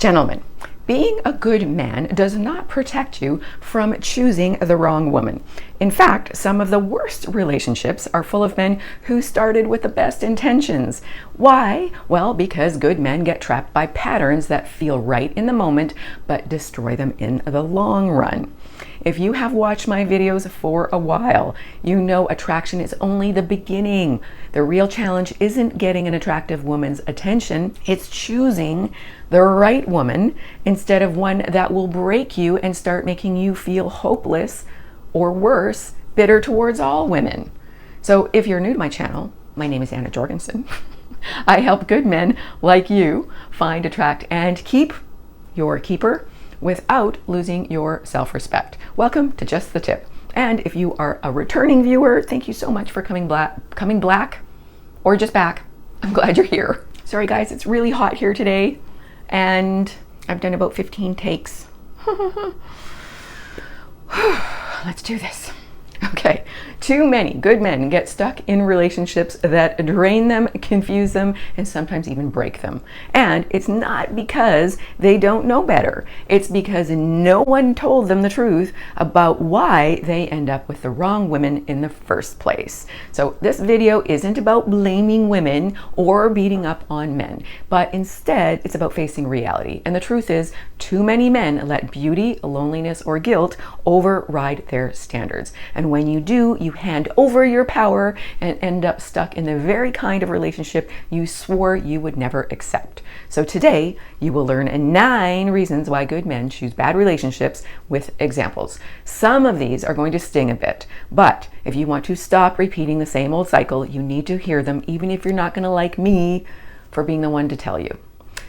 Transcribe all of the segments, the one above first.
Gentlemen, being a good man does not protect you from choosing the wrong woman. In fact, some of the worst relationships are full of men who started with the best intentions. Why? Well, because good men get trapped by patterns that feel right in the moment but destroy them in the long run. If you have watched my videos for a while, you know attraction is only the beginning. The real challenge isn't getting an attractive woman's attention, it's choosing the right woman instead of one that will break you and start making you feel hopeless or worse, bitter towards all women. So if you're new to my channel, my name is Anna Jorgensen. I help good men like you find, attract, and keep your keeper without losing your self-respect. Welcome to Just the Tip. And if you are a returning viewer, thank you so much for coming black, or just back. I'm glad you're here. Sorry guys, it's really hot here today, and I've done about 15 takes. Let's do this. Okay, too many good men get stuck in relationships that drain them, confuse them, and sometimes even break them. And it's not because they don't know better. It's because no one told them the truth about why they end up with the wrong women in the first place. So this video isn't about blaming women or beating up on men, but instead it's about facing reality. And the truth is, too many men let beauty, loneliness, or guilt override their standards. And when you do, you hand over your power and end up stuck in the very kind of relationship you swore you would never accept. So today, you will learn 9 reasons why good men choose bad relationships with examples. Some of these are going to sting a bit, but if you want to stop repeating the same old cycle, you need to hear them, even if you're not going to like me for being the one to tell you.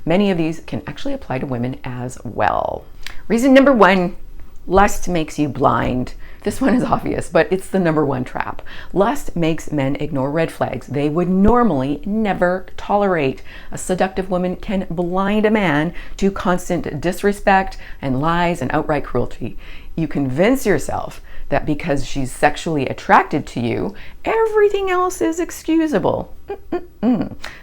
Many of these can actually apply to women as well. Reason number 1, lust makes you blind. This one is obvious, but it's the number 1 trap. Lust makes men ignore red flags they would normally never tolerate. A seductive woman can blind a man to constant disrespect and lies and outright cruelty. You convince yourself that because she's sexually attracted to you, everything else is excusable.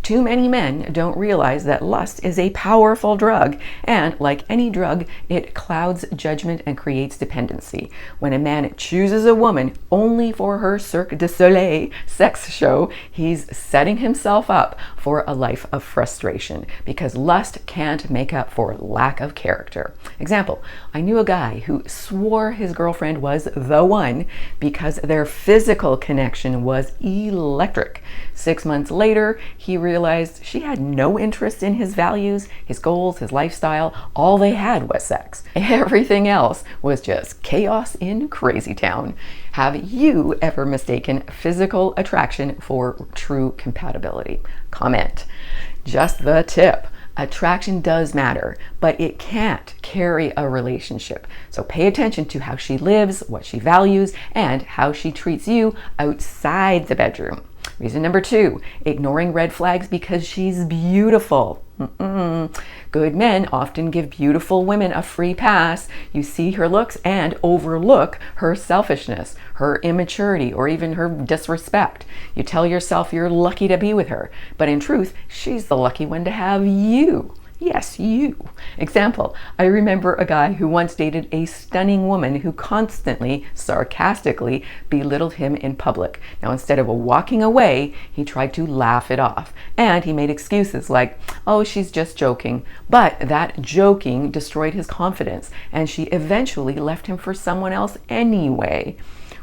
Too many men don't realize that lust is a powerful drug, and like any drug, it clouds judgment and creates dependency. When a man chooses a woman only for her Cirque du Soleil sex show, he's setting himself up for a life of frustration, because lust can't make up for lack of character. Example, I knew a guy who swore his girlfriend was the one because their physical connection was electric. 6 months later, he realized she had no interest in his values, his goals, his lifestyle. All they had was sex. Everything else was just chaos in crazy town. Have you ever mistaken physical attraction for true compatibility? Comment. Just the tip. Attraction does matter, but it can't carry a relationship. So pay attention to how she lives, what she values, and how she treats you outside the bedroom. Reason number 2, ignoring red flags because she's beautiful. Good men often give beautiful women a free pass. You see her looks and overlook her selfishness, her immaturity, or even her disrespect. You tell yourself you're lucky to be with her, but in truth, she's the lucky one to have you. Yes, you. Example, I remember a guy who once dated a stunning woman who constantly, sarcastically belittled him in public. Now, instead of walking away, he tried to laugh it off. And he made excuses like, oh, she's just joking. But that joking destroyed his confidence, and she eventually left him for someone else anyway.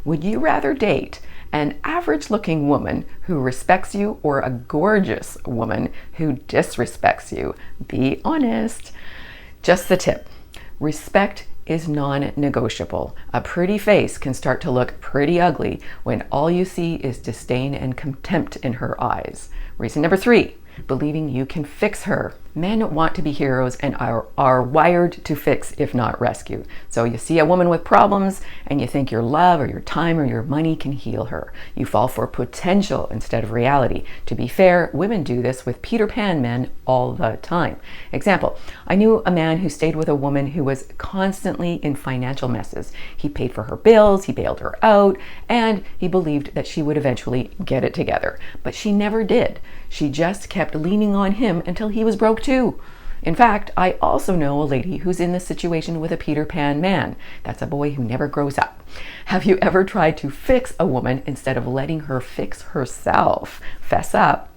Would you rather date an average-looking woman who respects you or a gorgeous woman who disrespects you? Be honest. Just the tip. Respect is non-negotiable. A pretty face can start to look pretty ugly when all you see is disdain and contempt in her eyes. Reason number 3, believing you can fix her. Men want to be heroes and are wired to fix, if not rescue. So you see a woman with problems and you think your love or your time or your money can heal her. You fall for potential instead of reality. To be fair, women do this with Peter Pan men all the time. Example, I knew a man who stayed with a woman who was constantly in financial messes. He paid for her bills, he bailed her out, and he believed that she would eventually get it together. But she never did. She just kept leaning on him until he was broke too. In fact, I also know a lady who's in this situation with a Peter Pan man. That's a boy who never grows up. Have you ever tried to fix a woman instead of letting her fix herself? Fess up.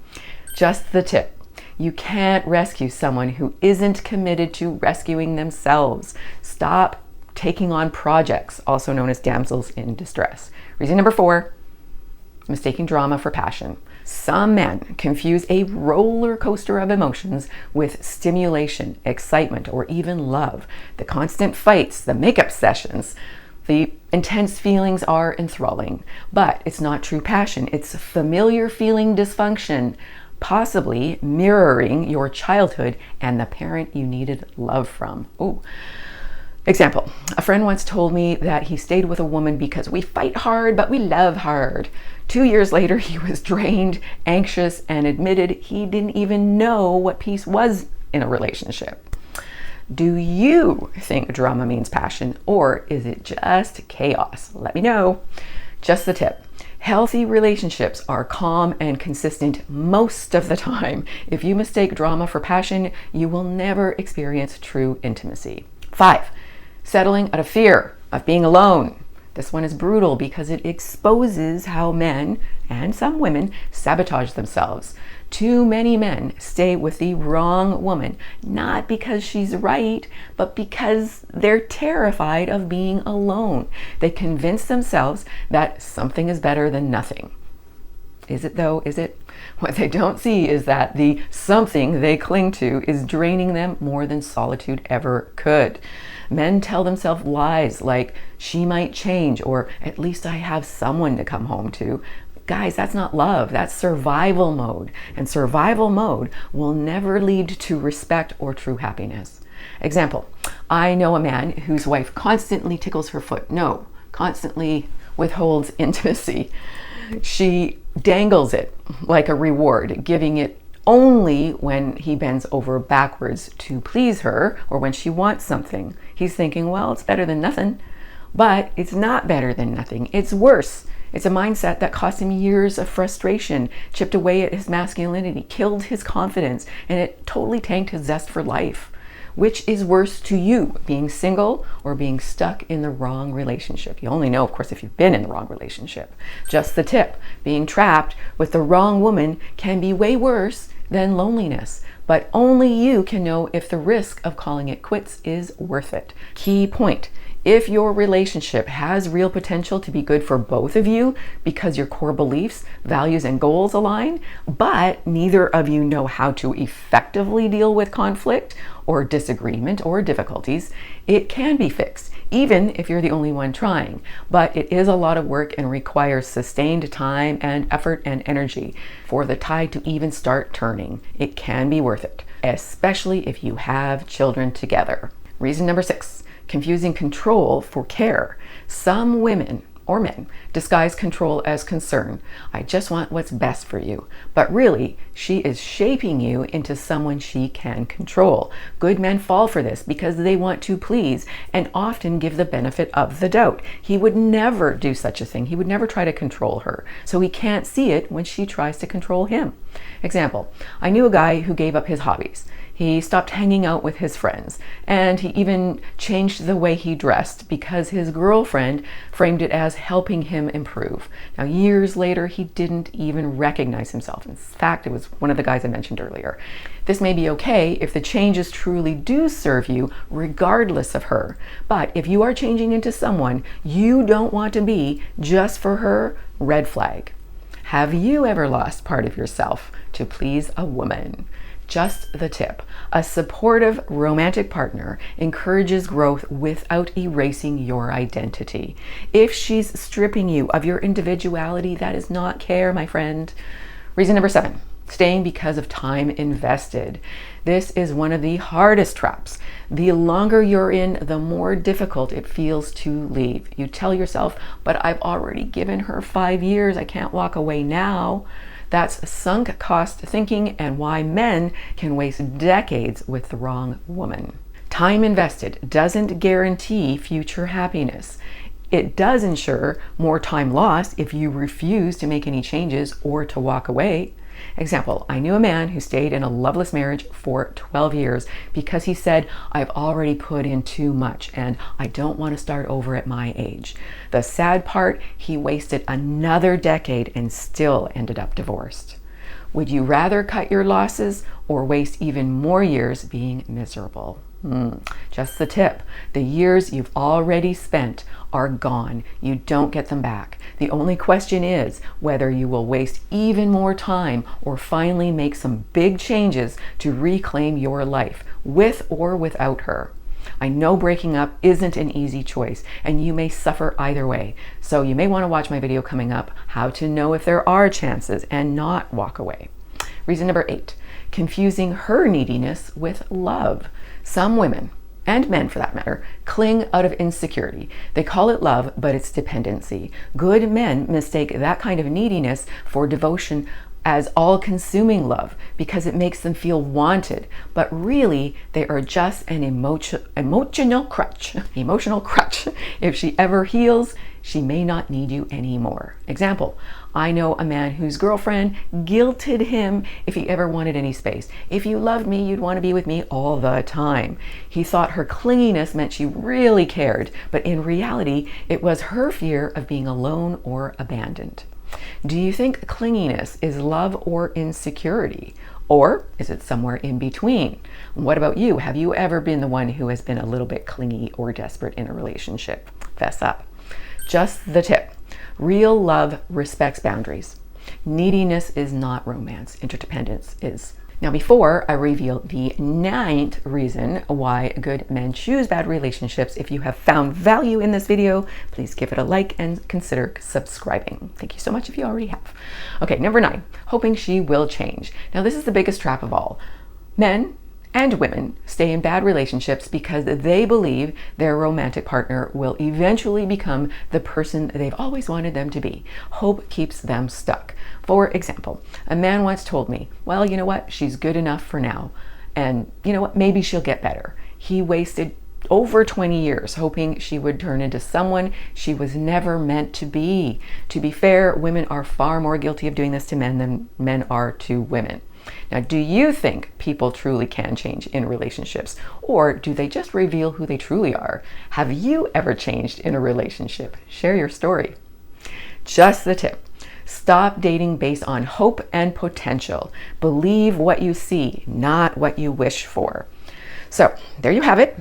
Just the tip. You can't rescue someone who isn't committed to rescuing themselves. Stop taking on projects, also known as damsels in distress. Reason number 4, mistaking drama for passion. Some men confuse a roller coaster of emotions with stimulation, excitement, or even love. The constant fights, the makeup sessions, the intense feelings are enthralling, but it's not true passion. It's familiar feeling dysfunction, possibly mirroring your childhood and the parent you needed love from. Ooh. Example, a friend once told me that he stayed with a woman because we fight hard, but we love hard. 2 years later, he was drained, anxious, and admitted he didn't even know what peace was in a relationship. Do you think drama means passion, or is it just chaos? Let me know. Just the tip. Healthy relationships are calm and consistent most of the time. If you mistake drama for passion, you will never experience true intimacy. 5, settling out of fear of being alone. This one is brutal because it exposes how men, and some women, sabotage themselves. Too many men stay with the wrong woman, not because she's right, but because they're terrified of being alone. They convince themselves that something is better than nothing. Is it though? Is it? What they don't see is that the something they cling to is draining them more than solitude ever could. Men tell themselves lies like, she might change, or at least I have someone to come home to. Guys, that's not love, that's survival mode. And survival mode will never lead to respect or true happiness. Example, I know a man whose wife constantly tickles her foot. No, constantly withholds intimacy. She dangles it like a reward, giving it only when he bends over backwards to please her or when she wants something. He's thinking, well, it's better than nothing. But it's not better than nothing. It's worse. It's a mindset that cost him years of frustration, chipped away at his masculinity, killed his confidence, and it totally tanked his zest for life. Which is worse to you, being single or being stuck in the wrong relationship? You only know, of course, if you've been in the wrong relationship. Just the tip, being trapped with the wrong woman can be way worse than loneliness, but only you can know if the risk of calling it quits is worth it. Key point. If your relationship has real potential to be good for both of you because your core beliefs, values, and goals align, but neither of you know how to effectively deal with conflict or disagreement or difficulties, it can be fixed, even if you're the only one trying. But it is a lot of work and requires sustained time and effort and energy for the tide to even start turning. It can be worth it, especially if you have children together. Reason number 6. Confusing control for care. Some women or men disguise control as concern. I just want what's best for you. But really, she is shaping you into someone she can control. Good men fall for this because they want to please and often give the benefit of the doubt. He would never do such a thing. He would never try to control her. So he can't see it when she tries to control him. Example, I knew a guy who gave up his hobbies. He stopped hanging out with his friends, and he even changed the way he dressed because his girlfriend framed it as helping him improve. Now, years later, he didn't even recognize himself. In fact, it was one of the guys I mentioned earlier. This may be okay if the changes truly do serve you, regardless of her. But if you are changing into someone you don't want to be just for her, red flag. Have you ever lost part of yourself to please a woman? Just the tip. A supportive romantic partner encourages growth without erasing your identity. If she's stripping you of your individuality, that is not care, my friend. Reason number 7. Staying because of time invested. This is one of the hardest traps. The longer you're in, the more difficult it feels to leave. You tell yourself, but I've already given her 5 years. I can't walk away now. That's sunk cost thinking and why men can waste decades with the wrong woman. Time invested doesn't guarantee future happiness. It does ensure more time lost if you refuse to make any changes or to walk away. Example, I knew a man who stayed in a loveless marriage for 12 years because he said, I've already put in too much and I don't want to start over at my age. The sad part, he wasted another decade and still ended up divorced. Would you rather cut your losses or waste even more years being miserable? Just the tip. The years you've already spent are gone. You don't get them back. The only question is whether you will waste even more time or finally make some big changes to reclaim your life, with or without her. I know breaking up isn't an easy choice and you may suffer either way. So you may want to watch my video coming up, how to know if there are chances and not walk away. Reason number 8, confusing her neediness with love. Some women, and men for that matter, cling out of insecurity. They call it love, but it's dependency. Good men mistake that kind of neediness for devotion as all-consuming love because it makes them feel wanted, but really they are just an emotional crutch. If she ever heals, she may not need you anymore. Example, I know a man whose girlfriend guilted him if he ever wanted any space. If you loved me, you'd want to be with me all the time. He thought her clinginess meant she really cared, but in reality, it was her fear of being alone or abandoned. Do you think clinginess is love or insecurity? Or is it somewhere in between? What about you? Have you ever been the one who has been a little bit clingy or desperate in a relationship? Fess up. Just the tip. Real love respects boundaries. Neediness is not romance. Interdependence is. Now, before I reveal the 9th reason why good men choose bad relationships, if you have found value in this video, please give it a like and consider subscribing. Thank you so much if you already have. Okay, number 9, hoping she will change. Now, this is the biggest trap of all. Men and women stay in bad relationships because they believe their romantic partner will eventually become the person they've always wanted them to be. Hope keeps them stuck. For example, a man once told me, well, you know what? She's good enough for now. And you know what? Maybe she'll get better. He wasted over 20 years hoping she would turn into someone she was never meant to be. To be fair, women are far more guilty of doing this to men than men are to women. Now, do you think people truly can change in relationships, or do they just reveal who they truly are? Have you ever changed in a relationship? Share your story. Just the tip. Stop dating based on hope and potential. Believe what you see, not what you wish for. So there you have it.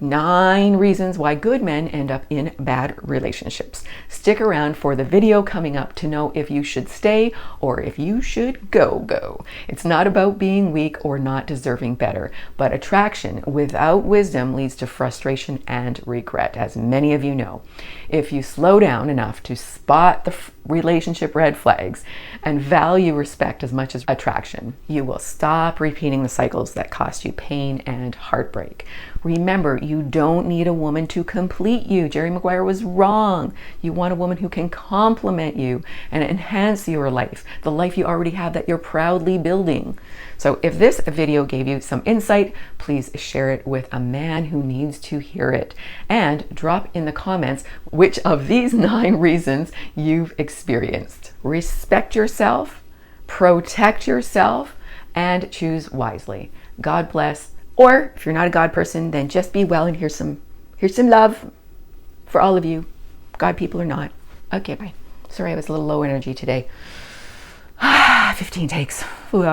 9 reasons why good men end up in bad relationships. Stick around for the video coming up to know if you should stay or if you should go. It's not about being weak or not deserving better, but attraction without wisdom leads to frustration and regret, as many of you know. If you slow down enough to spot the relationship red flags and value respect as much as attraction, you will stop repeating the cycles that cost you pain and heartbreak. Remember, you don't need a woman to complete you. Jerry Maguire was wrong. You want a woman who can complement you and enhance your life, the life you already have that you're proudly building. So if this video gave you some insight, please share it with a man who needs to hear it. And drop in the comments which of these 9 reasons you've experienced. Respect yourself, protect yourself, and choose wisely. God bless. Or if you're not a God person, then just be well and here's some love for all of you, God people or not. Okay, bye. Sorry, I was a little low energy today. 15 takes. Ooh,